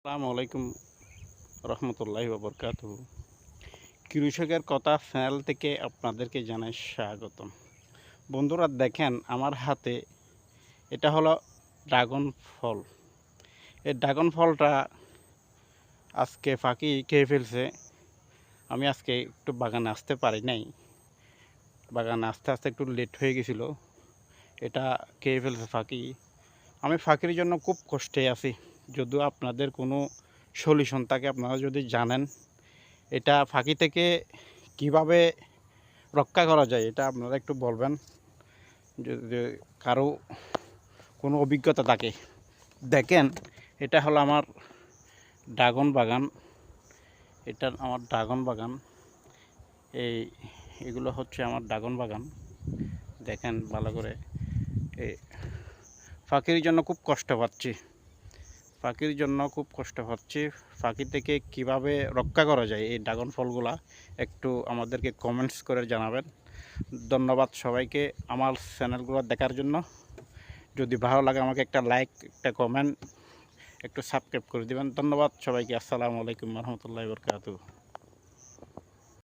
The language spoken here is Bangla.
আসসালামু আলাইকুম রহমতুল্লাহি ওয়া বারাকাতুহু। কৃষকের কথা চ্যানেল থেকে আপনাদেরকে জানাই স্বাগতম। বন্ধুরা দেখেন আমার হাতে এটা হলো ড্রাগন ফল। এই ড্রাগন ফলটা আজকে পাখি খেয়ে ফেলছে। আমি আজকে একটু বাগানে আসতে পারি নাই। বাগানে আসতে আসতে একটু লেট হয়ে গেছিলো। এটা খেয়ে ফেলছে পাখি। আমি পাখির জন্য খুব কষ্টে আছি। যদিও আপনাদের কোনো সলিউশন থাকে আপনারা যদি জানেন এটা ফাঁকি থেকে কিভাবে রক্ষা করা যায় এটা আপনারা একটু বলবেন। যদি কারো কোনো অভিজ্ঞতা থাকে। দেখেন এটা হলো আমার ড্রাগন বাগান। এটা আমার ড্রাগন বাগান। এগুলো হচ্ছে আমার ড্রাগন বাগান। দেখেন ভালো করে। এই পাখির জন্য খুব কষ্ট পাচ্ছি। পাখি থেকে কিভাবে রক্ষা করা যায় এই ড্রাগন ফলগুলা একটু আমাদেরকে কমেন্টস করে জানাবেন। ধন্যবাদ সবাইকে আমার চ্যানেলগুলো দেখার জন্য। যদি ভালো লাগে আমাকে একটা লাইক, একটা কমেন্ট, একটু সাবস্ক্রাইব করে দিবেন। ধন্যবাদ সবাইকে। আসসালামু আলাইকুম রহমতুল্লাহি ওয়া বারাকাতুহু।